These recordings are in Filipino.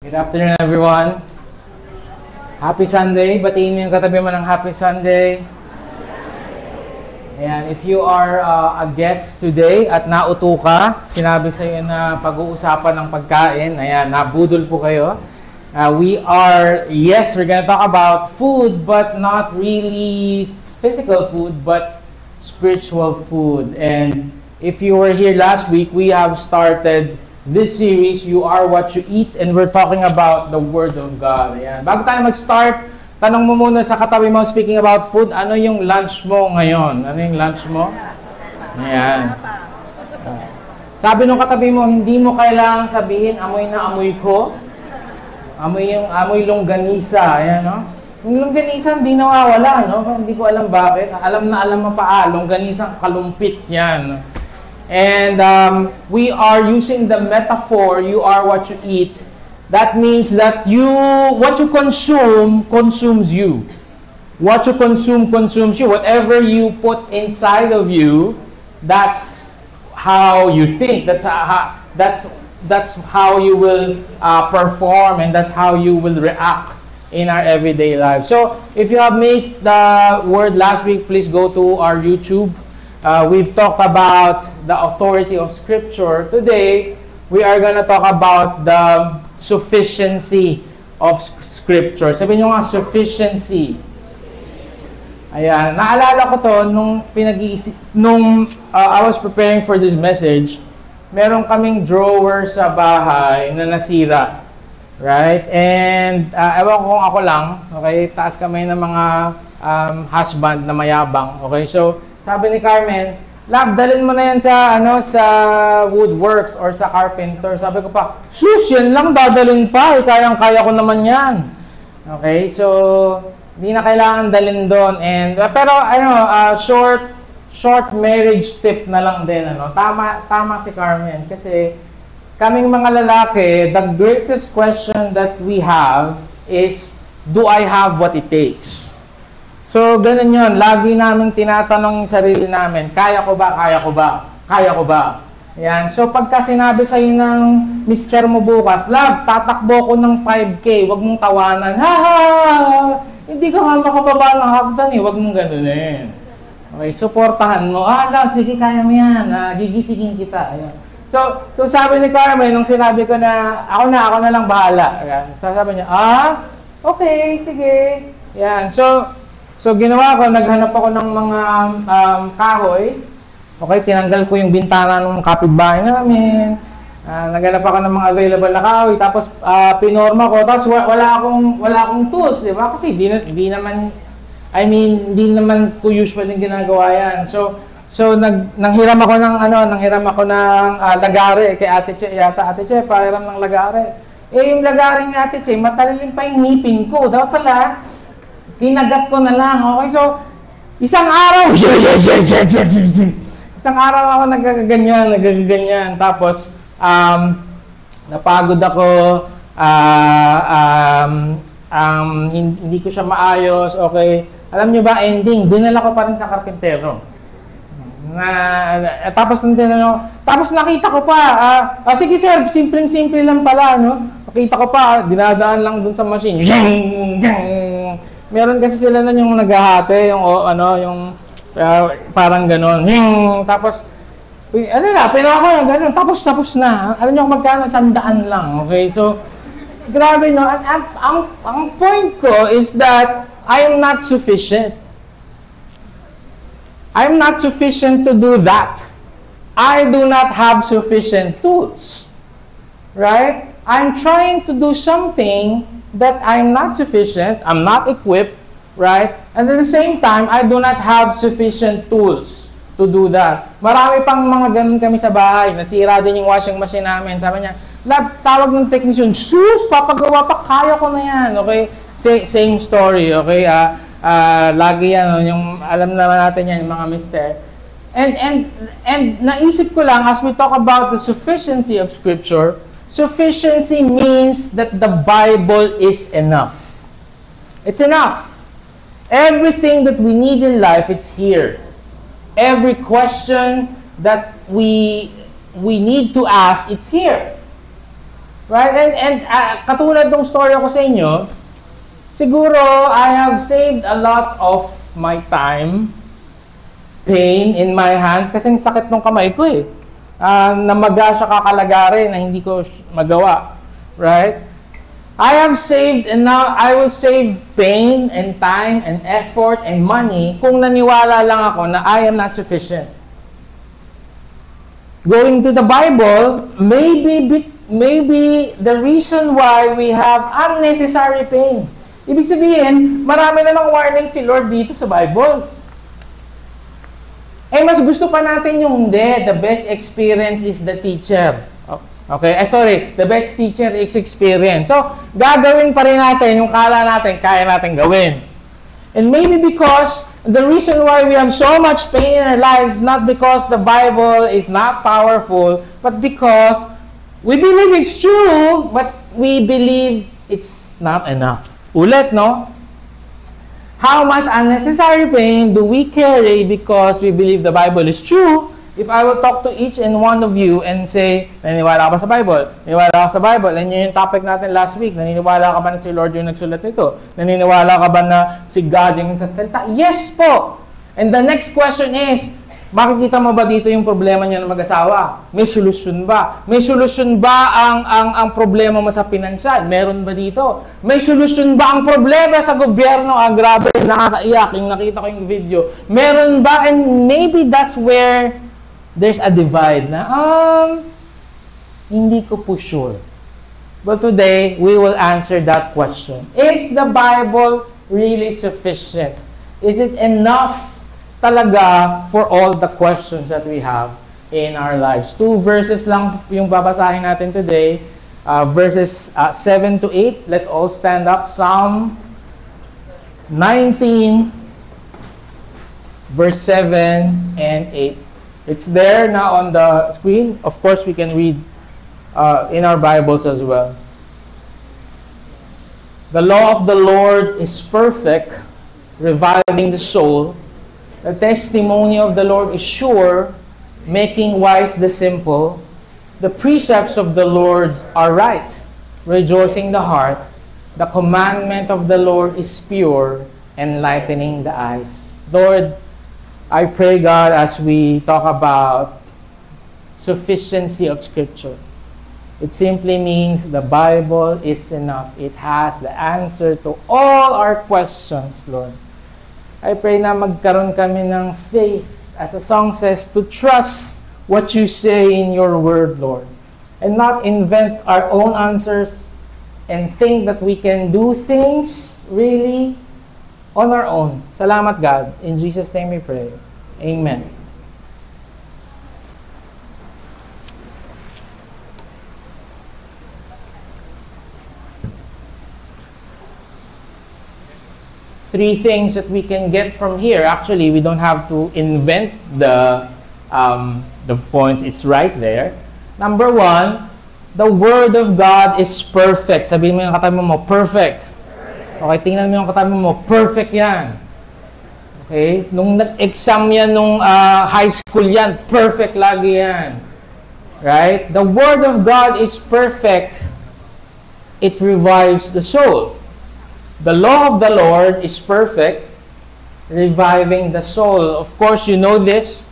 Good afternoon, everyone. Happy Sunday. Batiin mo yung katabi mo ng Happy Sunday. Ayan, if you are a guest today at nauto ka, sinabi sa iyo na pag-uusapan ng pagkain, ayan, nabudol po kayo. We're gonna talk about food, but not really physical food, but spiritual food. And if you were here last week, we have started this series, You Are What You Eat, and we're talking about the Word of God. Ayan. Bago tayo mag-start, tanong mo muna sa katabi mo, speaking about food, ano yung lunch mo ngayon? Ano yung lunch mo? Ayan. Sabi nung katabi mo, hindi mo kailangang sabihin, amoy na amoy ko. Amoy longganisa. Ayan, no? Yung longganisa, hindi nawawala, no? Hindi ko alam bakit. Alam na alam mo pa, longganisang kalumpit yan. And we are using the metaphor, you are what you eat. That means that what you consume, consumes you. What you consume, consumes you. Whatever you put inside of you, that's how you think. That's how you will perform, and that's how you will react in our everyday life. So, if you have missed the word last week, please go to our YouTube. We've talked about the authority of Scripture. Today, we are going to talk about the sufficiency of Scripture. Sabihin nyo nga, sufficiency. Ayan. Naalala ko to nung I was preparing for this message, meron kaming drawer sa bahay na nasira. Right? And ewan ko kung ako lang, okay, taas kamay ng mga husband na mayabang. Okay, so sabi ni Carmen, Lab, dalhin mo na yan sa woodworks or sa carpenter. Sabi ko pa, sus, yan lang, dadalhin pa. Kayang-kaya ko naman yan. Okay, so, hindi na kailangan dalhin doon. Pero, short marriage tip na lang din. Tama si Carmen. Kasi, kaming mga lalaki, the greatest question that we have is, do I have what it takes? So, ganun yun. Lagi namin tinatanong yung sarili namin, kaya ko ba? Kaya ko ba? Kaya ko ba? Yan. So, pagka sinabi sa'yo ng mister mo bukas, Lab, tatakbo ko ng 5K, wag mong tawanan. Ha! Hindi ka nga makababa ng hagdan eh. Wag mong ganunin. Okay, suportahan mo. Lab, sige, kaya mo yan. Gigisingin kita. Ayan. So, sabi ni Carmen, nung sinabi ko na, ako na lang bahala. Ayan. So, sabi niya, okay, sige. Yan. So, ginawa ko, naghanap ako ng mga kahoy. Okay, tinanggal ko yung bintana ng kapitbahay namin. Naghanap ako ng mga available na kahoy. Tapos, pinorma ko. Tapos, wala akong tools, di ba? Kasi, hindi naman ko usually ginagawa yan. So nanghiram ako ng lagare kay Ate Che. Ate Che, pahiram ng lagare. Yung lagare ni Ate Che, matalim pa yung ngipin ko. Dapat pala, kinagat ko na lang. Okay, so, isang araw ako nagaganyan. Tapos, napagod ako, hindi ko siya maayos. Okay, alam nyo ba, ending, dinala ko pa rin sa karpintero. Tapos nakita ko pa, sige sir, simpleng-simple lang pala, no? Nakita ko pa, dinadaan lang dun sa machine. Meron kasi sila na yung naghahati, yung parang gano'n. Tapos, pinawa ko yung gano'n, tapos na. Alam niyo kung magkano, 100 lang. Okay, so, grabe, no? Ang point ko is that I am not sufficient. I'm not sufficient to do that. I do not have sufficient tools. Right? I'm trying to do something that I'm not sufficient, I'm not equipped, right? And at the same time, I do not have sufficient tools to do that. Marami pang mga ganun kami sa bahay. Nasira din yung washing machine namin. Sabi niya, Lab, tawag ng technician, sus, papagawa pa, kaya ko na yan. Okay? Same story, okay? Lagi yan, yung alam naman natin yan, yung mga mister. And naisip ko lang, as we talk about the sufficiency of Scripture, sufficiency means that the Bible is enough. It's enough. Everything that we need in life, it's here. Every question that we need to ask, it's here. Right? And katulad ng story ko sa inyo, siguro I have saved a lot of my time, pain in my hands, kasi ang sakit ng kamay ko eh. Namaga siya kakalagari na hindi ko magawa. Right? I have saved, and now I will save pain and time and effort and money kung naniwala lang ako na I am not sufficient. Going to the Bible, maybe the reason why we have unnecessary pain. Ibig sabihin, marami na ng warning si Lord dito sa Bible. Eh, mas gusto pa natin yung the best experience is the teacher. Okay? Sorry, the best teacher is experience. So, gagawin pa rin natin yung kala natin, kaya natin gawin. And maybe because the reason why we have so much pain in our lives, not because the Bible is not powerful, but because we believe it's true, but we believe it's not enough. Ulit, no? How much unnecessary pain do we carry because we believe the Bible is true? If I will talk to each and one of you and say, naniniwala ka ba sa Bible? Naniniwala ka sa Bible? And yun yung topic natin last week. Naniniwala ka ba na si Lord yung nagsulat nito? Naniniwala ka ba na si God yung sasalita? Yes po! And the next question is, makikita mo ba dito yung problema niya ng mag-asawa? May solusyon ba? May solusyon ba ang problema mo sa pinansyal? Meron ba dito? May solusyon ba ang problema sa gobyerno? Grabe, nakakaiyak. Yung nakita ko yung video. Meron ba? And maybe that's where there's a divide na, hindi ko po sure. But today, we will answer that question. Is the Bible really sufficient? Is it enough talaga for all the questions that we have in our lives? 2 verses lang yung babasahin natin today. Verses 7 to 8. Let's all stand up. Psalm 19, verse 7 and 8. It's there now on the screen. Of course, we can read in our Bibles as well. The law of the Lord is perfect, reviving the soul. The testimony of the Lord is sure, making wise the simple. The precepts of the Lord are right, rejoicing the heart. The commandment of the Lord is pure, enlightening the eyes. Lord, I pray, God, as we talk about sufficiency of Scripture, it simply means the Bible is enough. It has the answer to all our questions, Lord. I pray na magkaroon kami ng faith, as the song says, to trust what you say in your word, Lord, and not invent our own answers and think that we can do things really on our own. Salamat, God. In Jesus' name we pray. Amen. Three things that we can get from here. Actually, we don't have to invent the points. It's right there. Number 1, the Word of God is perfect. Sabihin mo yung katabi mo, perfect. Okay, tingnan mo yung katabi mo, perfect yan. Okay, nung nag-exam yan, nung high school yan, perfect lagi yan. Right? The Word of God is perfect. It revives the soul. The law of the Lord is perfect, reviving the soul. Of course, you know this.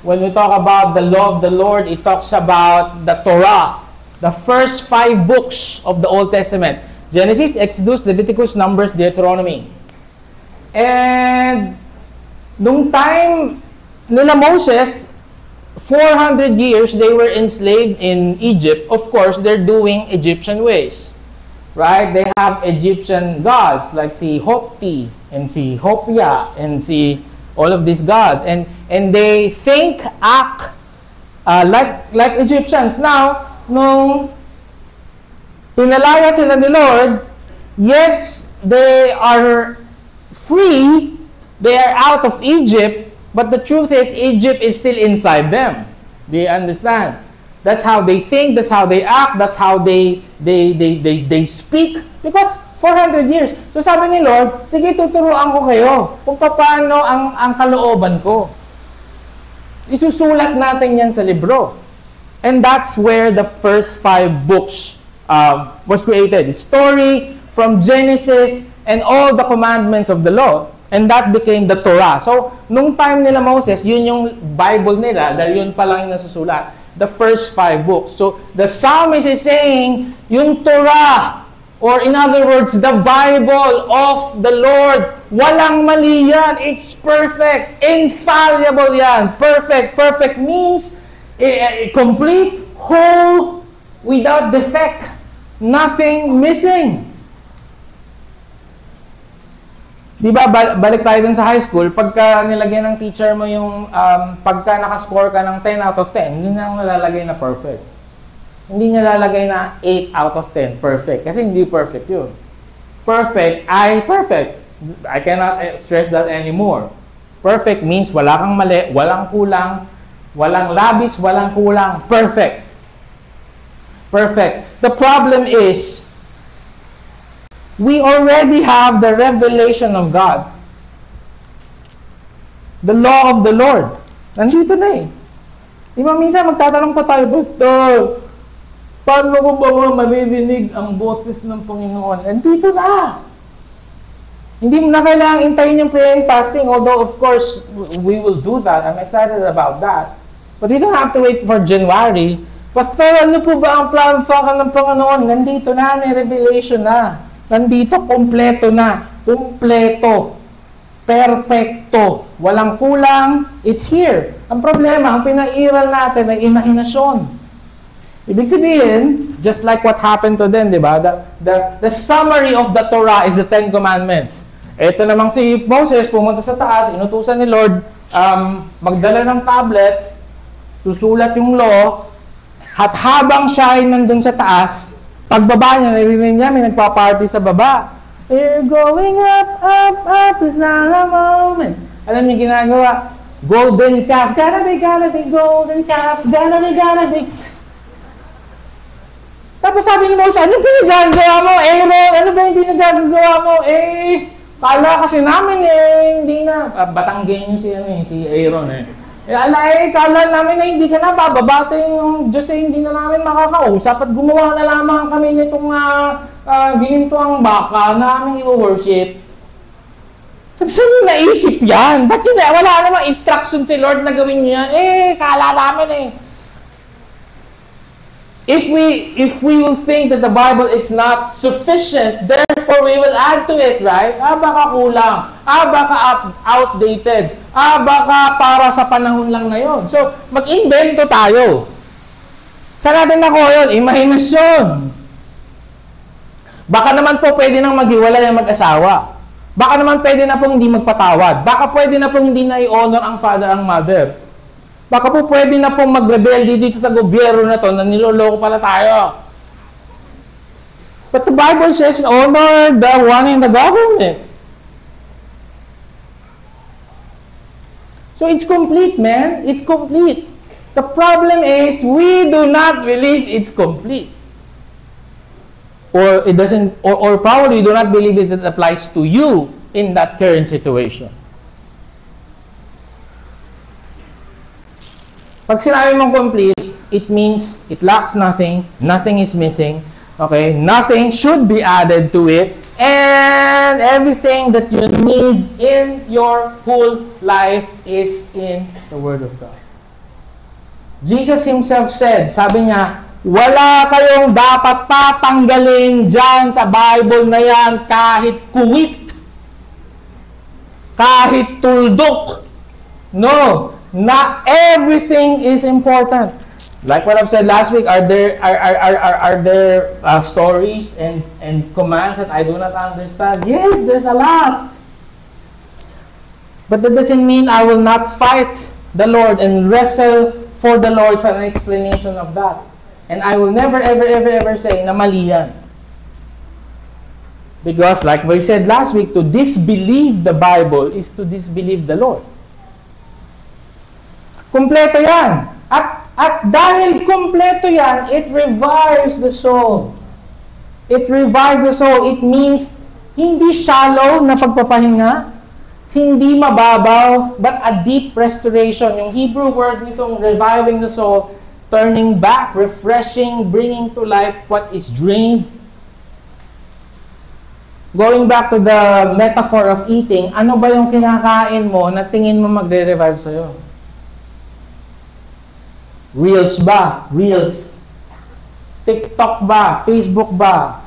When we talk about the law of the Lord, it talks about the Torah, the first 5 books of the Old Testament. Genesis, Exodus, Leviticus, Numbers, Deuteronomy. And nung time nila Moses, 400 years they were enslaved in Egypt. Of course, they're doing Egyptian ways. Right? They have Egyptian gods like si Hopti and si Hopia and si all of these gods. And they think, act like Egyptians. Now, nung pinalaya sila ni Lord, yes, they are free, they are out of Egypt, but the truth is, Egypt is still inside them. Do you understand? That's how they think, that's how they act, that's how they speak. Because 400 years. So sabi ni Lord, sige, tuturuan ko kayo kung paano ang kalooban ko. Isusulat natin yan sa libro. And that's where the first 5 books was created. The story from Genesis and all the commandments of the law. And that became the Torah. So, nung time nila Moses, yun yung Bible nila, dahil yun pa lang yung nasusulat. The first 5 books. So, the psalmist is saying, yung Torah, or in other words, the Bible of the Lord, walang mali yan. It's perfect. Infallible yan. Perfect. Perfect means complete, whole, without defect. Nothing missing. Di ba, balik tayo dun sa high school, pagka nilagyan ng teacher mo yung, pagka nakascore ka ng 10 out of 10, hindi na nalalagay na perfect. Hindi niya lalagay na 8 out of 10, perfect. Kasi hindi perfect yun. Perfect ay perfect. I cannot stress that anymore. Perfect means wala kang mali, walang kulang, walang labis, walang kulang. Perfect. Perfect. The problem is, we already have the revelation of God. The law of the Lord. Nandito na eh. Di ba minsan magtatanong pa tayo, Pastor, paano ko ba maririnig ang boses ng Panginoon? Nandito na. Hindi mo na kailangang intayin yung prayer and fasting, although of course, we will do that. I'm excited about that. But we don't have to wait for January. Pastor, ano po ba ang plano sa akin ng Panginoon? Nandito na, may revelation na. Nandito, kompleto na. Kompleto. Perfecto. Walang kulang. It's here. Ang problema, ang pinairal natin ay imahinasyon. Ibig sabihin, just like what happened to them, di ba? The summary of the Torah is the 10 Commandments. Ito namang si Moses, pumunta sa taas, inutusan ni Lord, magdala ng tablet, susulat yung law, at habang siya ay nandun sa taas, pagbaba niya, narinig niya, may nagpa-party sa baba. We're going up, up, up, it's not a moment. Alam niyo ginagawa? Golden calf, gotta be, golden calf, gotta be. Tapos sabi ni Moses, ano pinagagawa mo, Aaron? Ano ba yung pinagagawa mo? Kala kasi namin hindi na. Batanggen yung si Aaron kala namin na hindi ka na bababate yung Diyos hindi na namin makakausap at gumawa na lamang kami nitong gininto ang baka na aming i-worship. Sabi saan yung naisip yan? Ba't yun wala namang instruction si Lord na gawin niyo yan? Kala namin If we will think that the Bible is not sufficient, therefore we will add to it, right? Baka kulang. Baka outdated. Baka para sa panahon lang na yon. So, mag-invento tayo. Saan natin nakuha yun? Imahinasyon. Baka naman po pwede nang maghiwalay ang mag-asawa. Baka naman pwede na pong hindi magpatawad. Baka pwede na pong hindi na i-honor ang father ang mother. Baka po pwede na pong mag-rebelde dito sa gobyerno na to na niloloko pala tayo. But the Bible says, honor the one in the government. So it's complete, man. It's complete. The problem is, we do not believe it's complete. Or it doesn't, or probably do not believe it applies to you in that current situation. Pag sinabi mong complete, it means it lacks nothing, nothing is missing, okay? Nothing should be added to it, and everything that you need in your whole life is in the Word of God. Jesus Himself said, sabi niya, wala kayong dapat tatanggalin dyan sa Bible na yan kahit kuwit, kahit tuldok. No. Not everything is important. Like what I've said last week, are there stories and commands that I do not understand? Yes, there's a lot. But that doesn't mean I will not fight the Lord and wrestle for the Lord for an explanation of that. And I will never, ever say na mali yan. Because like we said last week, to disbelieve the Bible is to disbelieve the Lord. Kumpleto yan. At dahil kumpleto yan, it revives the soul. It revives the soul. It means hindi shallow na pagpapahinga, hindi mababaw, but a deep restoration. Yung Hebrew word nitong reviving the soul turning back, refreshing, bringing to life what is drained. Going back to the metaphor of eating, ano ba yung kinakain mo na tingin mo magre-revive sa'yo? Reels ba? Reels. TikTok ba? Facebook ba?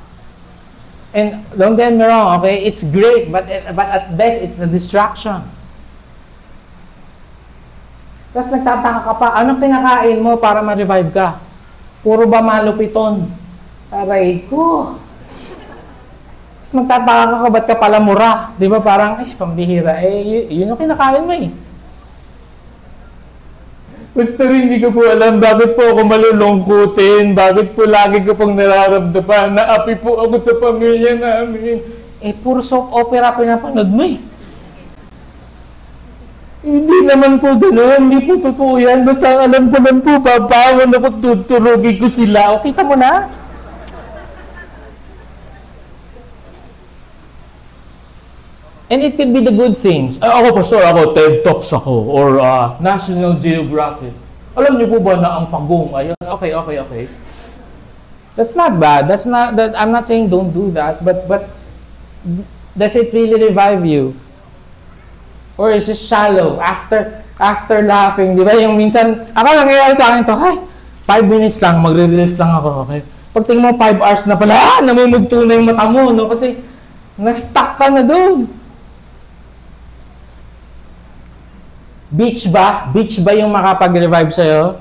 And don't get me wrong, okay? It's great, but at best, it's a distraction. Tapos nagtataka ka pa, anong kinakain mo para ma-revive ka? Puro ba malupiton? Aray ko. Tapos magtataka ka, ba't ka pala mura? Di ba parang, ay, pambihira. Eh, yun yung kinakain mo eh. Basta rin hindi ko po alam bakit po ako malulungkutin, bakit po lagi ko pong nararamdaman, naapi po ako sa pamilya namin. Eh, puro soap opera pinapanood mo eh. Hindi naman po gano'n, hindi po totoo yan. Basta alam ko lang po, papawan ako, tuturugin ko sila. O, kita mo na? And it could be the good things. Ako, pastor, ako, TED Talks ako, or National Geographic. Alam niyo po ba na ang pagong, ayun, okay. That's not bad. I'm not saying don't do that, but does it really revive you? Or is it shallow? After laughing, di ba? Yung minsan, ako nangyayari sa akin to, ay, 5 minutes lang, magre-release lang ako, okay? Pag tingin mo, 5 hours na pala, namumugto na yung mata mo, no? Kasi, na-stuck ka na doon. Beach ba? Beach ba yung makapag-revive sa'yo?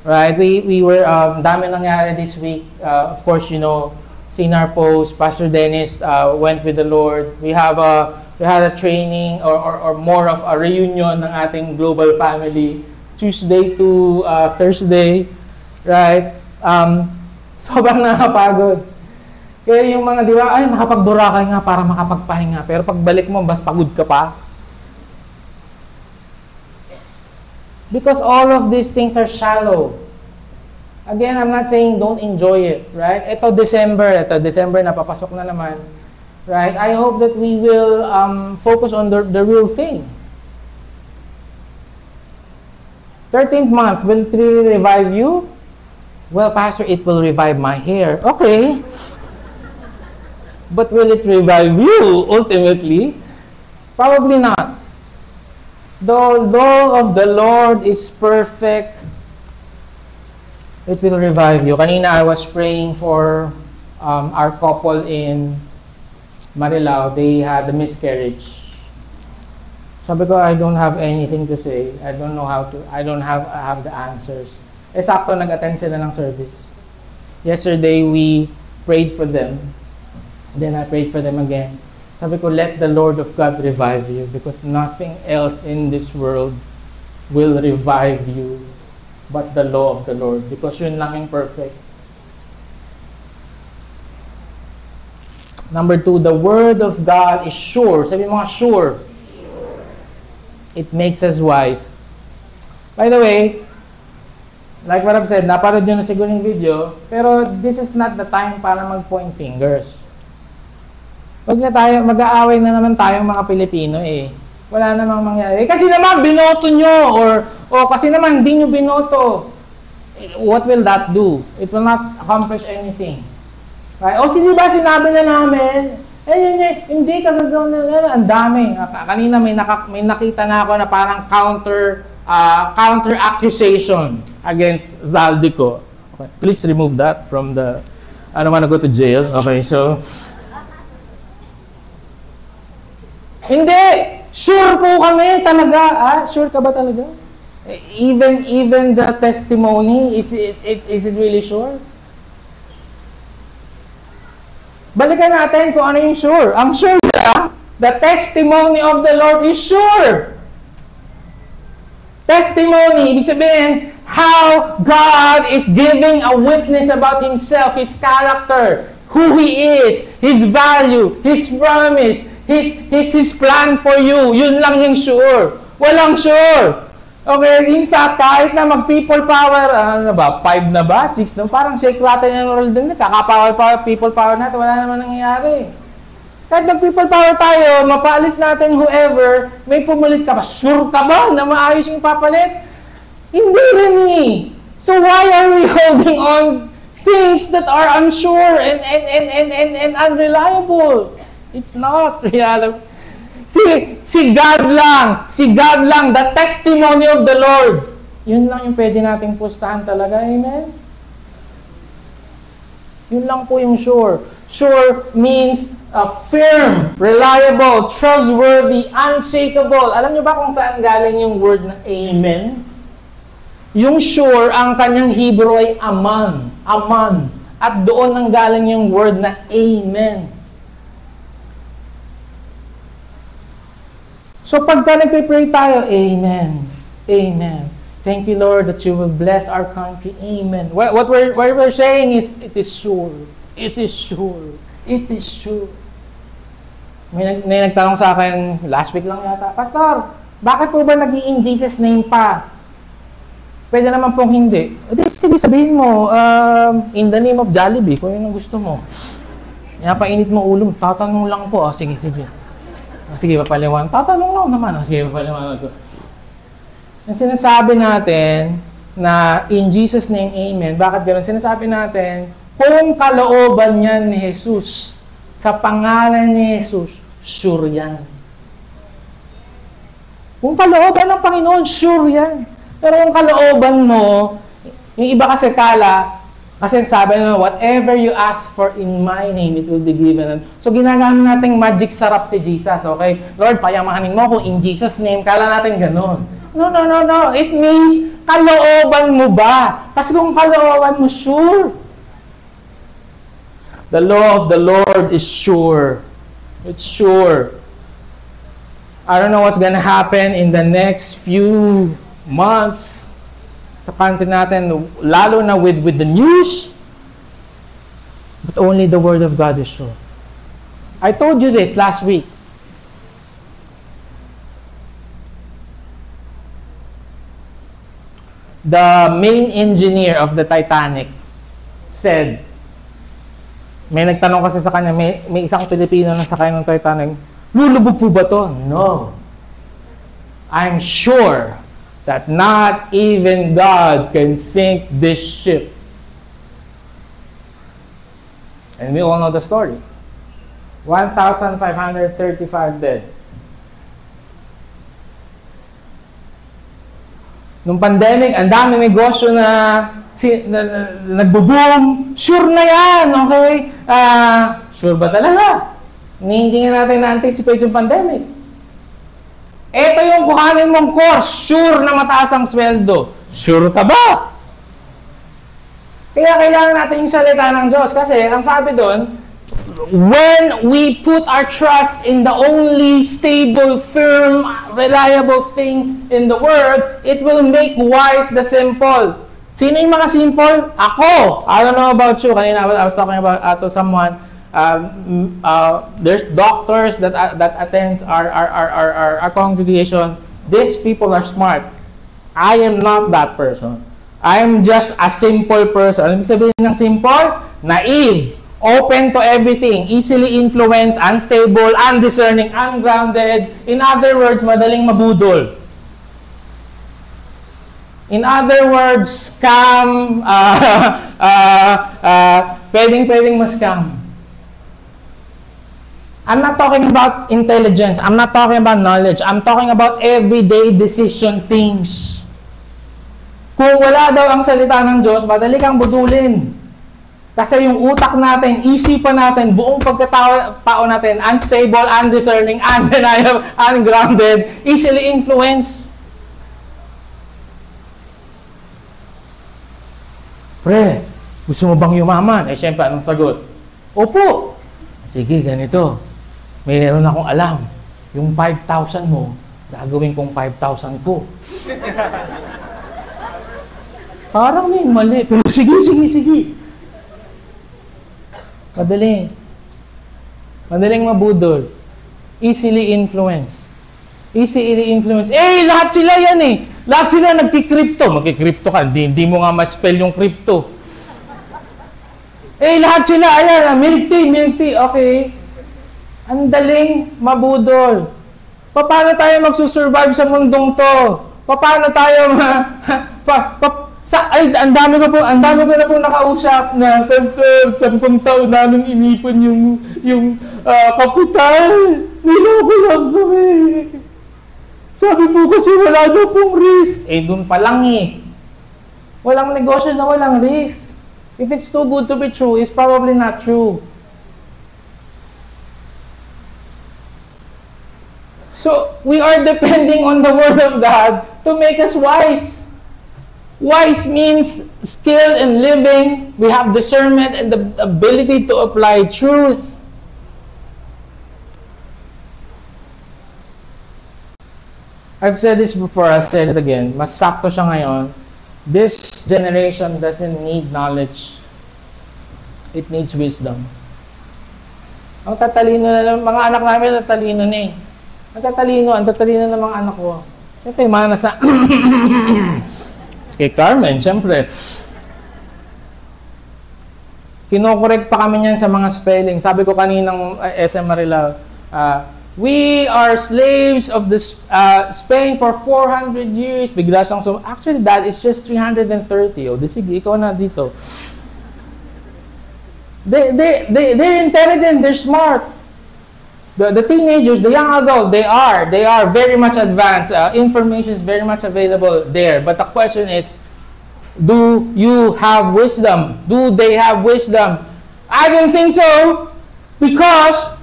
Right? We were, dami nangyari this week. Of course, you know, Sinar Post, Pastor Dennis went with the Lord. We had a training or more of a reunion ng ating global family. Tuesday to Thursday. Right? Sobrang nakapagod. Kaya yung mga, di ba, ay, makapagburakay nga para makapagpahinga. Pero pagbalik mo, mas pagod ka pa. Because all of these things are shallow. Again, I'm not saying don't enjoy it, right? Ito December na papasok na naman, right? I hope that we will focus on the real thing. 13th month, will it really revive you? Well, Pastor, it will revive my hair. Okay. But will it revive you ultimately? Probably not. The law of the Lord is perfect. It will revive you. Kanina I was praying for our couple in Marilao. They had a miscarriage. Sabi ko, I don't have anything to say. I don't have the answers. Eh, sakto nag-attend sila ng service. Yesterday, we prayed for them. Then I prayed for them again. Sabi ko, let the Lord of God revive you because nothing else in this world will revive you but the law of the Lord because yun lang yung perfect. Number 2, the Word of God is sure. Sabi mo nga, sure. It makes us wise. By the way, like what I've said, naparod nyo na siguro yung video, pero this is not the time para mag-point fingers. Wag na tayo, mag-aaway na naman tayong mga Pilipino eh. Wala namang mangyayari. Kasi naman, binoto nyo. Or kasi naman, hindi nyo binoto. What will that do? It will not accomplish anything. Right? O, di ba sinabi na namin? Hindi, kagagawin na. Ang dami. Kanina may nakita na ako na parang counter accusation against Zaldico. Okay. Please remove that from the... I don't want to go to jail. Okay, so... Hindi! Sure po kami talaga. Sure ka ba talaga? Even the testimony, is it really sure? Balikan natin kung ano yung sure. Ang sure ba? The testimony of the Lord is sure. Testimony, ibig sabihin, how God is giving a witness about Himself, His character, who He is, His value, His promise, His plan for you. Yun lang yung sure. Walang sure. Okay, in fact, kahit na mag-people power, 5 na ba? 6 na? Parang shake natin yung world din. Kaka-power, people power natin. Wala naman nangyayari. Kahit mag-people power tayo, mapaalis natin whoever, may pumulit ka ba? Sure ka ba na maayos yung papalit? Hindi rin eh. So why are we holding on things that are unsure and unreliable? It's not reality. Si God lang, the testimony of the Lord. Yun lang yung pwede nating pustahan talaga. Amen? Yun lang po yung sure. Sure means firm, reliable, trustworthy, unshakable. Alam niyo ba kung saan galing yung word na amen? Yung sure, ang kanyang Hebrew ay aman. Aman. At doon ang galing yung word na amen. So pagka nagpe-pray tayo, amen. Amen. Thank you, Lord, that you will bless our country. Amen. What we're saying is, it is sure. It is sure. It is sure. May nagtanong sa akin, last week lang yata, Pastor, bakit po ba nag-i-in Jesus name pa? Pwede naman pong hindi. Sige, sabihin mo, in the name of Jollibee, kung yun ang gusto mo. Painit mo ulo, tatanong lang po. Sige. Sige, papaliwan. Tatanong lang naman. Sige, papaliwan ko. Ang sinasabi natin na in Jesus' name, amen. Bakit gano'n? Sinasabi natin, kung kalooban yan ni Jesus, sa pangalan ni Jesus, sure yan. Kung kalooban ng Panginoon, sure yan. Pero kung kalooban mo, yung iba kasi kasi sabi nyo, whatever you ask for in my name, it will be given. So ginagamit nating magic sarap si Jesus, okay? Lord, payamanin mo ko in Jesus' name. Kala natin ganun. No. It means, kalooban mo ba? Kasi kung kalooban mo, sure. The law of the Lord is sure. It's sure. I don't know what's gonna happen in the next few months sa country natin, lalo na with the news. But only the Word of God is sure. I told you this last week. The main engineer of the Titanic said, may nagtanong kasi sa kanya, may isang Pilipino na sakay ng Titanic, lulubog po ba to? No. I'm sure that not even God can sink this ship. And we all know the story. 1,535 dead. Nung pandemic, ang dami negosyo na nagbo-boom. Sure na yan, okay? Sure ba talaga? Hindi nga natin na-anticipate yung pandemic. Ito yung kuhanin mong course. Sure na mataas ang sweldo. Sure ka ba? Kaya kailangan natin yung salita ng Diyos. Kasi ang sabi doon, when we put our trust in the only stable, firm, reliable thing in the world, it will make wise the simple. Sino yung mga simple? Ako! I don't know about you. Kanina I was talking about to someone. There's doctors that attends our congregation. These people are smart. I am not that person. I am just a simple person. Alam mo sabihin ng simple? Naive. Open to everything, easily influenced, unstable, undiscerning, ungrounded. In other words, madaling mabudol. In other words, scam, pwedeng ma-scam. I'm not talking about intelligence. I'm not talking about knowledge. I'm talking about everyday decision things. Kung wala daw ang salita ng Diyos, madali kang budulin. Kasi yung utak natin, isipan natin, buong pagkatao natin, unstable, undiscerning, undeniable, ungrounded, easily influenced. Pre, gusto mo bang yumaman? Eh, syempre, anong sagot? Opo. Sige, ganito. Mayroon akong alam. Yung 5,000 mo, gagawin kong 5,000 ko. Parang may mali. Pero sige. Madaling mabudol. Easily influenced. Lahat sila yan eh. Lahat sila nagki-crypto. Magki-crypto ka. Hindi mo nga ma-spell yung crypto. Lahat sila. Ayan, milk-tea. Okay. Ang daling mabudol. Paano tayo magsusurvive sa mundong to? Paano tayo Ang dami ko na po nakausap na, Pastor, 10 taon namin inipon yung kapital. Niloko lang kami. Sabi po kasi wala daw pong risk. Dun pa lang eh. Walang negosyo na walang risk. If it's too good to be true, it's probably not true. So, we are depending on the Word of God to make us wise. Wise means skill in living. We have discernment and the ability to apply truth. I've said this before, I'll say it again. Mas sakto siya ngayon. This generation doesn't need knowledge. It needs wisdom. Ang tatalino na lang, mga anak namin tatalino na eh. Ang tatalino ng mga anak ko. Siyempre, mga nasa kay Carmen, siyempre. Kino-correct pa kami niyan sa mga spelling. Sabi ko kaninang SM Marilao, we are slaves of the Spain for 400 years. Bigla siyang actually, that is just 330. O, sige, ikaw na dito. They're intelligent, they're smart. The teenagers, the young adult, they are very much advanced. Information is very much available there. But the question is, do you have wisdom? Do they have wisdom? I don't think so, because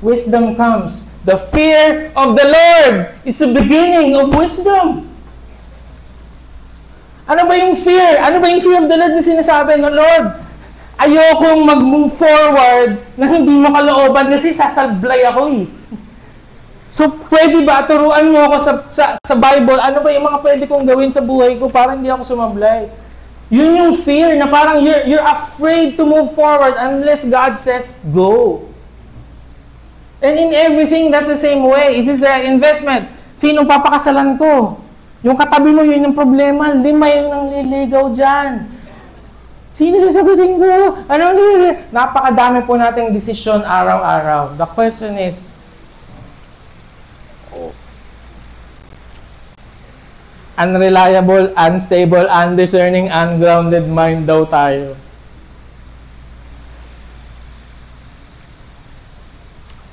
wisdom comes. The fear of the Lord is the beginning of wisdom. Ano ba yung fear? Ano ba yung fear of the Lord na sinasabi ng Lord? Ayokong mag-move forward na hindi mo kalooban kasi sasablay ako eh. So, pwede ba turuan mo ako sa Bible? Ano ba yung mga pwede kong gawin sa buhay ko para hindi ako sumablay? Yun yung fear na parang you're afraid to move forward unless God says, go. And in everything, that's the same way. This is an investment. Sinong papakasalan ko? Yung katabi mo, yun yung problema. 5 yung nangliligaw dyan. Sino sasagutin ko? Napakadami po nating desisyon araw-araw. The question is, unreliable, unstable, undiscerning, ungrounded mind daw tayo.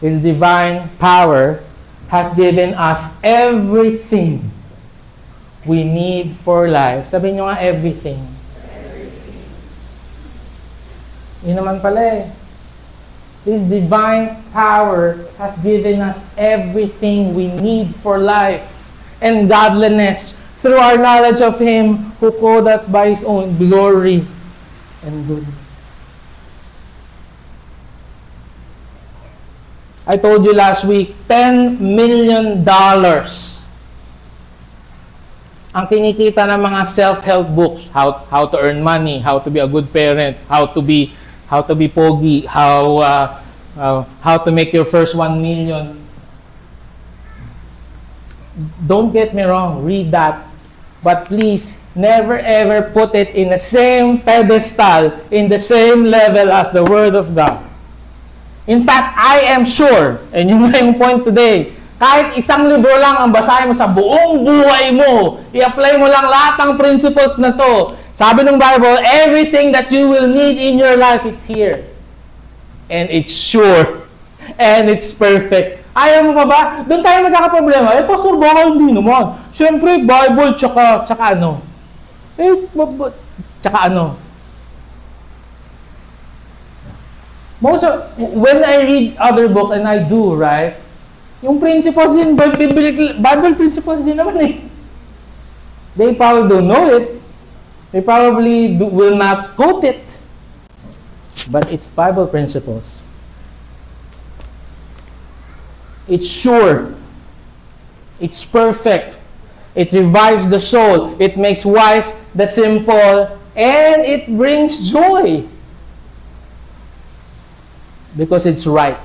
His divine power has given us everything we need for life. Sabihin nyo nga, everything. Yun naman pala eh. His divine power has given us everything we need for life and godliness through our knowledge of Him who called us by His own glory and goodness. I told you last week, $10 million ang kinikita ng mga self-help books. How to earn money, how to be a good parent, how to be pogi, how to make your first 1 million. Don't get me wrong, read that. But please, never ever put it in the same pedestal, in the same level as the Word of God. In fact, I am sure, and yun na yung point today, kahit isang libro lang ang basahin mo sa buong buhay mo, i-apply mo lang lahat ng principles na to. Sabi ng Bible, everything that you will need in your life, it's here. And it's sure. And it's perfect. Ayaw mo pa ba? Doon tayo magkakaproblema. Pastor, baka hindi naman. Siyempre, Bible, tsaka ano? Tsaka ano? When I read other books, and I do, right? Yung principles din, Bible principles din naman eh. They probably don't know it. They probably will not quote it. But it's Bible principles. It's sure. It's perfect. It revives the soul. It makes wise the simple. And it brings joy. Because it's right.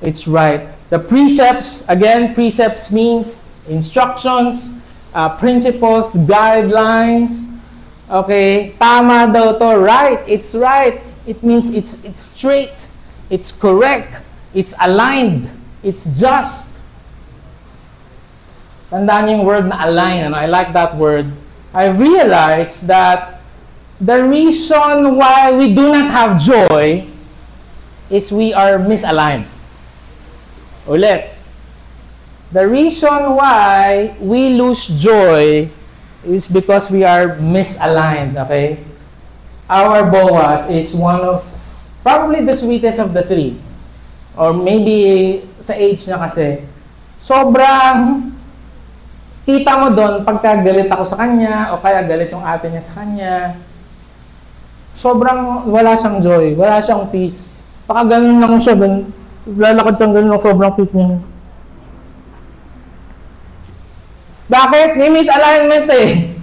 It's right. The precepts, again, precepts means instructions, principles, guidelines. Okay, tama daw to, right. It's right. It means it's straight, it's correct, it's aligned, it's just. tandaan niyo yung word na align, I like that word. I realized that the reason why we do not have joy is we are misaligned. Ulit. The reason why we lose joy is because we are misaligned, okay? Our Boaz is one of, probably the sweetest of the three. Or maybe sa age niya kasi, sobrang kita mo doon pagka galit ako sa kanya o kaya galit yung ate niya sa kanya. Sobrang wala siyang joy, wala siyang peace. Baka ganun lang siya, lalakad siyang ganun, sobrang cute niya. Bakit? May misalignment eh.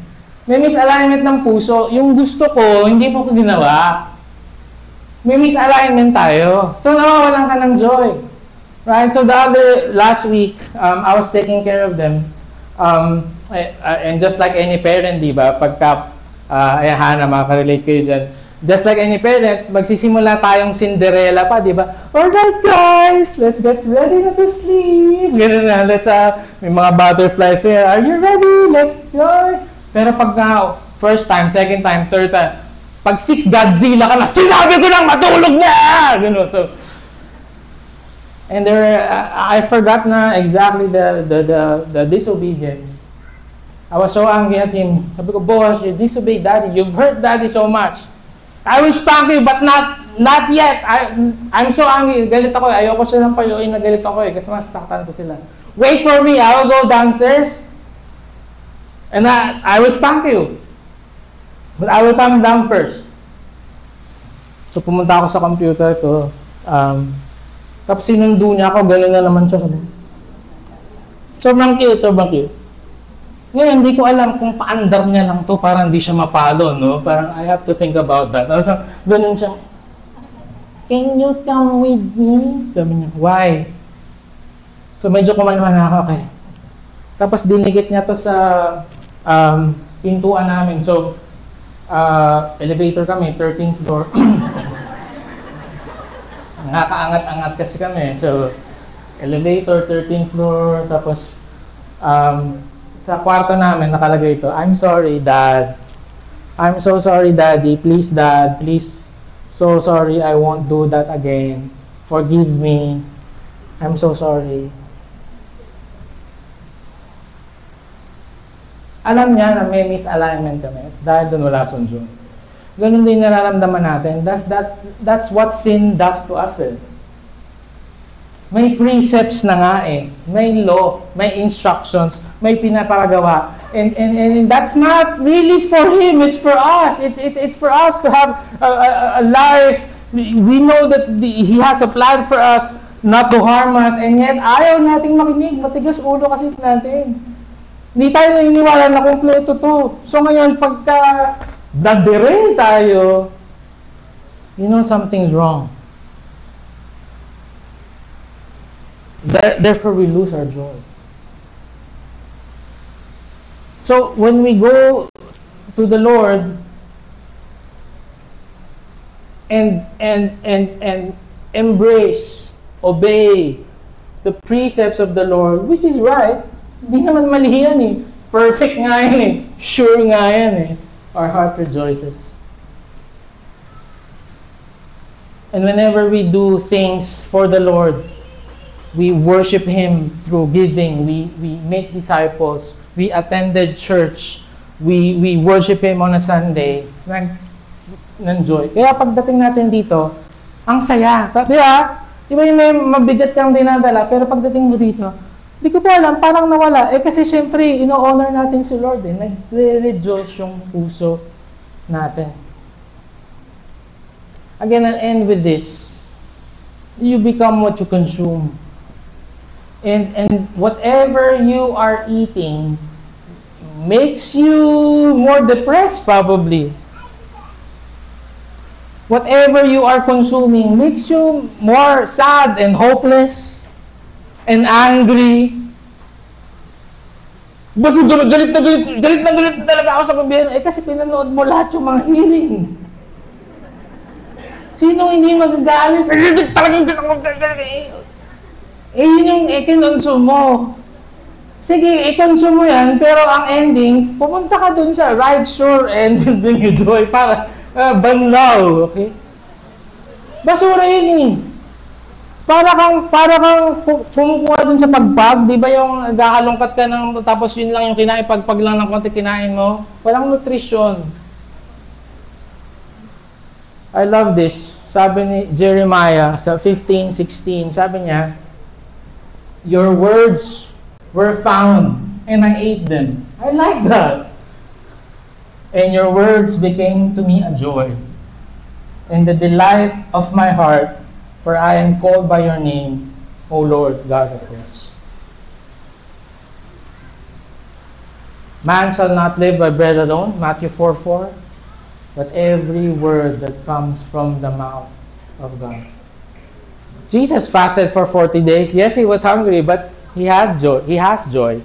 May misalignment ng puso. Yung gusto ko, hindi mo ko ginawa. May misalignment tayo. So, nawawalan ka ng joy. Right? So, last week, I was taking care of them. And just like any parent, di ba? Pagka, Hana, makarelate kayo dyan. Just like any parent, magsisimula tayong Cinderella pa, di ba? Alright guys, let's get ready to sleep. Ganun na, may mga butterflies here. Are you ready? Let's go. Pero pagka first time, second time, third time, pag 6 Godzilla ka na, sinabi ko lang matulog na! Ganun. So, and I forgot na exactly the disobedience. I was so angry at him. Sabi ko, Boaz, you disobeyed daddy. You've hurt daddy so much. I will spank you, but not yet. I'm so angry. Galit ako. Ayoko silang payuin na galit ako kasi masasaktan ko sila. Wait for me. I will go downstairs. And I will spank you. But I will come down first. So pumunta ako sa computer ko. Tapos sinundo niya ako. Gano'n na naman siya. Sobrang cute. Ngayon, hindi ko alam kung paandar niya lang to para hindi siya mapalo, no? Parang I have to think about that. Ganun siya. Can you come with me? Sabi niya, why? So medyo kumalman na ako, okay. Tapos dinikit niya to sa pintuan namin. So, elevator kami, 13th floor. Nakakaangat-angat kasi kami. So, elevator, 13th floor, tapos, sa kwarto namin, nakalagay ito, I'm sorry, Dad. I'm so sorry, Daddy. Please, Dad. Please. So sorry, I won't do that again. Forgive me. I'm so sorry. Alam niya na may misalignment kami dahil doon wala sunod. Ganun din nararamdaman natin. That's what sin does to us eh. May precepts na nga eh. May law, may instructions, may pinapagawa. And that's not really for him, it's for us. It's for us to have a life. We know that he has a plan for us not to harm us, and yet ayaw nating makinig. Matigas ulo kasi natin. Hindi tayo naniniwala na kumpleto to. So ngayon, pagka nadire tayo, you know something's wrong. Therefore, we lose our joy. So, when we go to the Lord and embrace, obey the precepts of the Lord, which is right, di naman mali yan eh. Perfect nga yan eh. Sure nga yan eh. Our heart rejoices. And whenever we do things for the Lord, we worship Him through giving. We make disciples. We attended church. We worship Him on a Sunday. Nag-enjoy. Kaya pagdating natin dito, ang saya. Di ba? Di ba yung may mabigat kang dinadala, pero pagdating mo dito, di ko pa alam, parang nawala. Kasi syempre, ino-honor natin si Lord. Nagre-rejoice yung puso natin. Again, I'll end with this. You become what you consume. And whatever you are eating makes you more depressed probably. Whatever you are consuming makes you more sad and hopeless and angry. Basta galit na talaga ako sa gobyerno. Kasi pinanood mo lahat yung mga hearing. Sino hindi magagalit? Talagang yun yung kinonsume mo. Sige, i-consume mo yan, pero ang ending, pumunta ka dun sa right shore and will bring you joy para banlaw, okay? Basura yun eh. Para kang kumukuha dun sa pagpag, di ba yung gahalongkat ka ng, tapos yun lang yung kinain, pagpag lang ng konti kinain mo, walang nutrition. I love this. Sabi ni Jeremiah sa 15:16, sabi niya, your words were found, and I ate them. I like that. And your words became to me a joy, and the delight of my heart, for I am called by your name, O Lord, God of hosts. Man shall not live by bread alone, Matthew 4:4, but every word that comes from the mouth of God. Jesus fasted for 40 days. Yes, he was hungry, but he had joy. He has joy.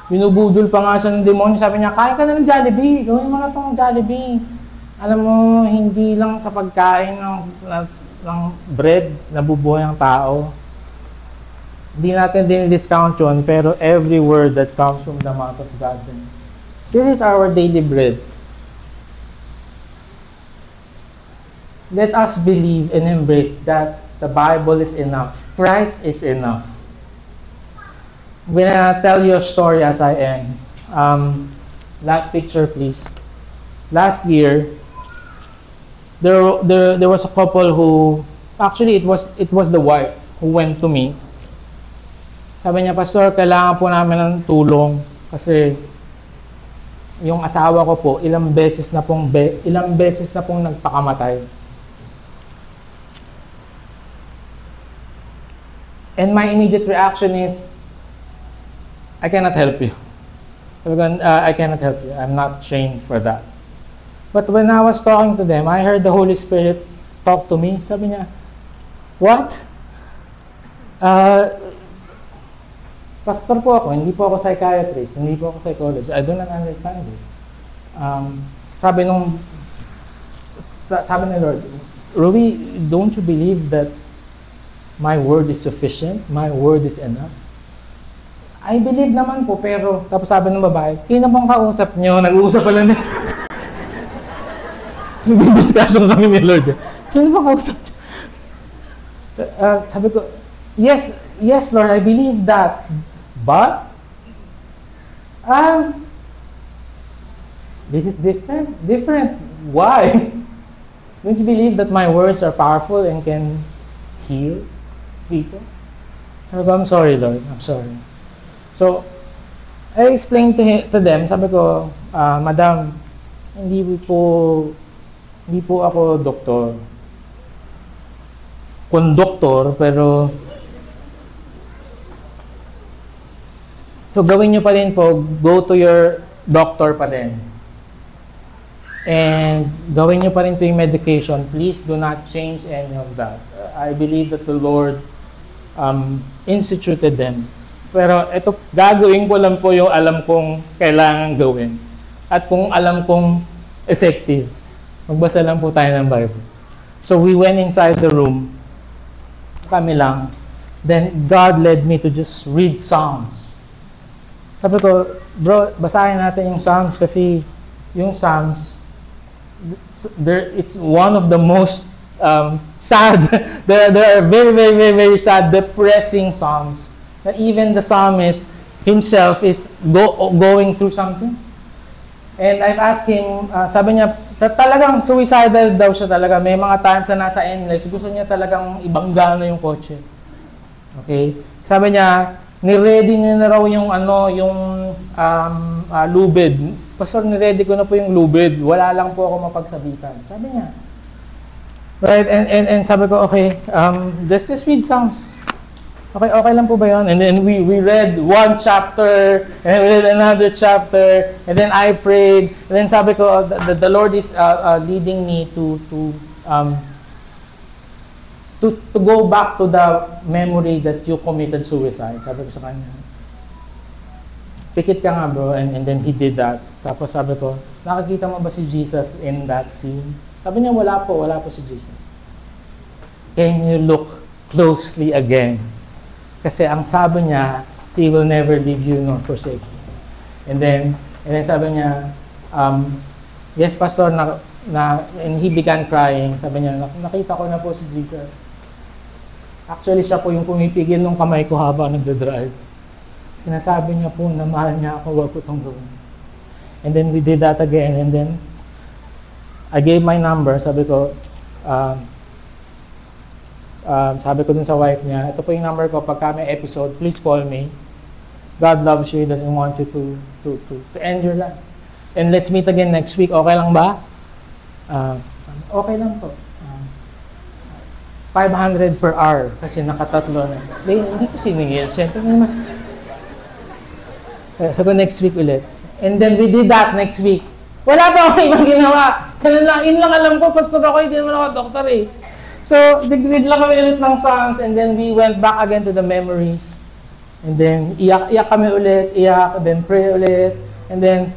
Binubudol pa nga siya ng demonyo. Sabi niya, kain ka na ng Jollibee. Gawin mo na itong Jollibee. Alam mo, hindi lang sa pagkain ng bread nabubuhay ang tao. Hindi natin din-discount yun, pero every word that comes from the mouth of God. This is our daily bread. Let us believe and embrace that the Bible is enough. Christ is enough. I'm gonna tell you a story as I end. Last picture, please. Last year, there was a couple who, actually it was the wife who went to me. Sabi niya, Pastor, kailangan po namin ng tulong kasi yung asawa ko po ilang beses na pong nagpakamatay. And my immediate reaction is, I cannot help you. I cannot help you. I'm not trained for that. But when I was talking to them, I heard the Holy Spirit talk to me. Sabi niya, what? Pastor po ako, hindi po ako psychiatrist, hindi po ako psychologist. I do not understand this. Sabi ni Lord, Ruby, don't you believe that my word is sufficient? My word is enough? I believe naman po, pero tapos sabi ng babae, sino pong kausap nyo? Nag-uusap pa lang din. Discussion kami ni Lord. Sino pong kausap nyo? Sabi ko, yes Lord, I believe that. But, this is different. Why? Don't you believe that my words are powerful and can heal people? Sabi ko, I'm sorry, Lord. I'm sorry. So, I explained to them, sabi ko, Madam, hindi po ako doktor. Konduktor, pero so gawin nyo pa rin po, go to your doctor pa din. And gawin nyo pa rin po yung medication. Please do not change any of that. I believe that the Lord instituted them. Pero ito, gagawin ko lang po yung alam kong kailangan gawin. At kung alam kong effective, magbasa lang po tayo ng Bible. So we went inside the room, kami lang. Then God led me to just read Psalms. Sabi ko, bro, basahin natin yung Psalms kasi yung Psalms, it's one of the most sad, there are very, very, very, very sad, depressing Psalms. That even the psalmist himself is going through something. And I've asked him, sabi niya, talagang suicidal daw siya talaga. May mga times na nasa endless, gusto niya talagang ibangga na yung kotse. Okay? Sabi niya, ni-ready niya na raw yung lubid. Pastor, ni-ready ko na po yung lubid. Wala lang po ako mapagsabitan. Sabi niya. Right? And sabi ko, okay, let's just read Psalms. Okay lang po ba yun? And then we read one chapter, and we read another chapter, and then I prayed, and then sabi ko, the Lord is leading me to go back to the memory that you committed suicide. Sabi ko sa kanya, pikit ka nga bro, and then he did that. Tapos sabi ko, nakakita mo ba si Jesus in that scene? Sabi niya, wala po si Jesus. Can you look closely again? Kasi ang sabi niya, He will never leave you nor forsake you. And then sabi niya, yes, Pastor, and he began crying. Sabi niya, nakita ko na po si Jesus. Actually, siya po yung pumipigil ng kamay ko habang nagdadrive. Sinasabi niya po na mahal niya ako, wag ko itong gawin. And then we did that again, and then I gave my number. Sabi ko dun sa wife niya, ito po yung number ko, pagka may episode, please call me. God loves you, He doesn't want you to end your life. And let's meet again next week. Okay lang ba? Okay lang po. 500 per hour kasi nakatatlo na. Hindi ko siningil. Siyempre naman. So next week ulit. And then we did that next week. Wala pa ako ibang ginawa. Yun lang alam ko, pastor ako, hindi naman ako doktor eh. So, nag-read lang kami ulit ng songs, and then we went back again to the memories. And then, iyak kami ulit, then pray ulit. And then,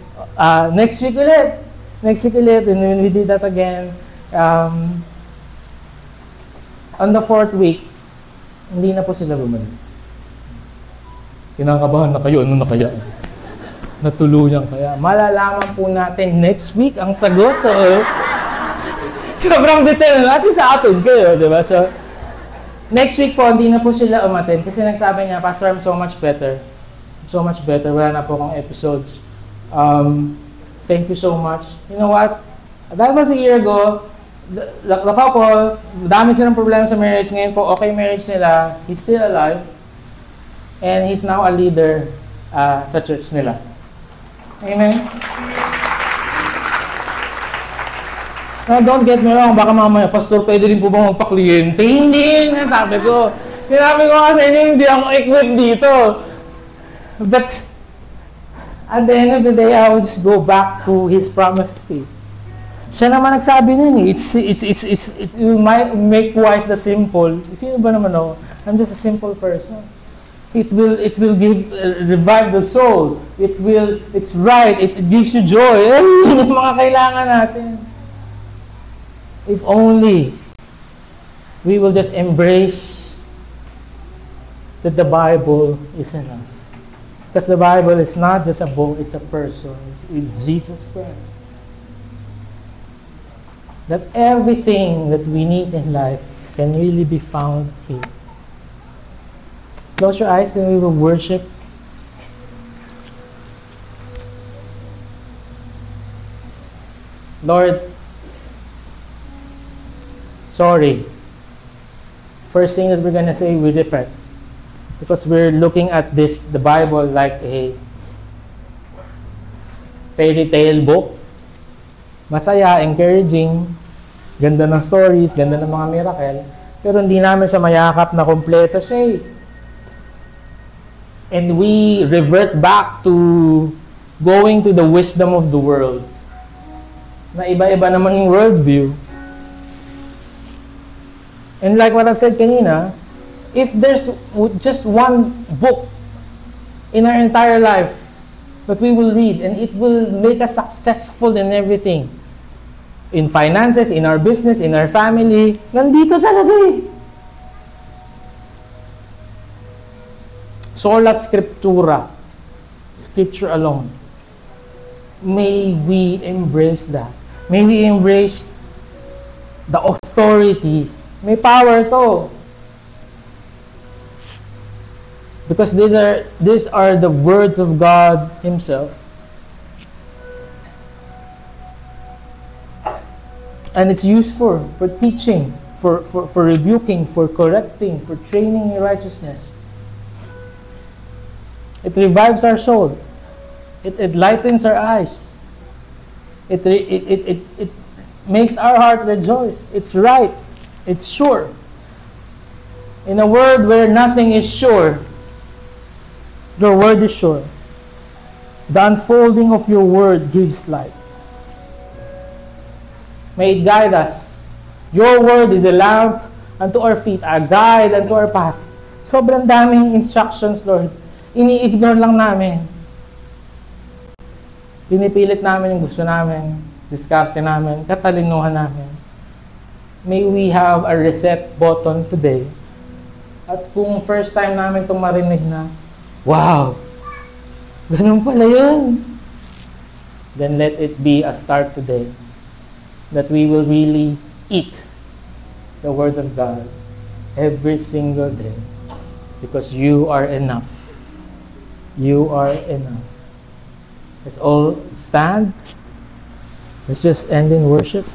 next week ulit, and then we did that again. On the 4th week, hindi na po sila bumalik. Kinakabahan na kayo, ano na kaya? Natuluyan kaya. Malalaman po natin next week ang sagot. So, sobrang detail na natin sa atin kayo, di ba? So, next week po, hindi na po sila umattend kasi nagsabi niya, Pastor, I'm so much better. So much better. Wala na po akong episodes. Thank you so much. You know what? That was a year ago. The couple, dami silang problema sa marriage. Ngayon po, okay marriage nila. He's still alive. And he's now a leader sa church nila. Amen? Now, don't get me wrong. Baka mamaya, Pastor, pwede rin po ba magpa-kliyente? Hindi. Sabi ko kasi hindi ako equipped dito. But, at the end of the day, I will just go back to His promises. Siya naman nagsabi nun eh. It might make wise the simple. Sino ba naman ako? I'm just a simple person. It will revive the soul. It's right. It gives you joy. Yun yung mga kailangan natin. If only we will just embrace that the Bible is enough. Because the Bible is not just a book, it's a person. It's Jesus Christ. That everything that we need in life can really be found here. Close your eyes and we will worship. Lord, sorry. First thing that we're gonna say, we repent. Because we're looking at the Bible, like a fairy tale book. Masaya, encouraging, ganda ng stories, ganda ng mga miracle, pero hindi namin siya mayakap na kompleto siya eh. And we revert back to going to the wisdom of the world. Na iba-iba naman yung worldview. And like what I've said kanina, if there's just one book in our entire life that we will read and it will make us successful in everything, in finances, in our business, in our family, nandito talaga eh. Sola Scriptura, Scripture alone. May we embrace that. May we embrace the authority. May power to. Because these are the words of God Himself. And it's useful for teaching, for rebuking, for correcting, for training in righteousness. It revives our soul. It enlightens our eyes. It makes our heart rejoice. It's right. It's sure. In a world where nothing is sure, your word is sure. The unfolding of your word gives light. May it guide us. Your word is a lamp unto our feet, a guide unto our path. Sobrang daming instructions, Lord. Ini-ignore lang namin. Pinipilit namin yung gusto namin, diskarte namin, katalinuhan namin. May we have a reset button today. At kung first time namin itong marinig na, Wow! Ganun pala yun. Then let it be a start today that we will really eat the Word of God every single day because you are enough. You are enough. Let's all stand. Let's just end in worship.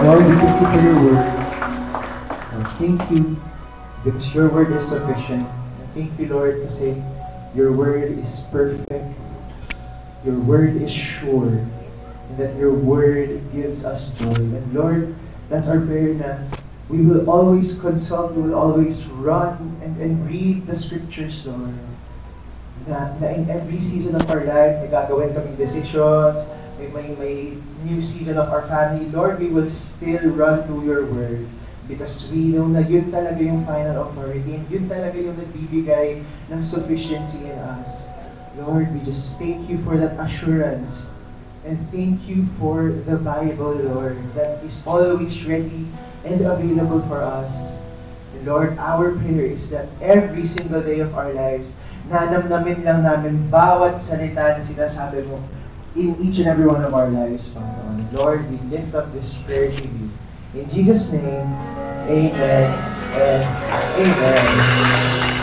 Lord, we thank you for your word. thank you because your word is sufficient. And thank you, Lord, kasi your word is perfect. Your word is sure. And that your word gives us joy. And Lord, that's our prayer na we will always consult, we will always run and read the scriptures, Lord. Na in every season of our life, may gagawin kaming decisions, may new season of our family, Lord, we will still run to your word. Because we know na yun talaga yung final authority and yun talaga yung nagbibigay ng sufficiency in us. Lord, we just thank you for that assurance. And thank you for the Bible, Lord, that is always ready and available for us. And Lord, our prayer is that every single day of our lives, nanamnamin lang namin bawat salita na sinasabi mo in each and every one of our lives, Panginoon. Lord, we lift up this prayer to you. In Jesus' name, amen and amen.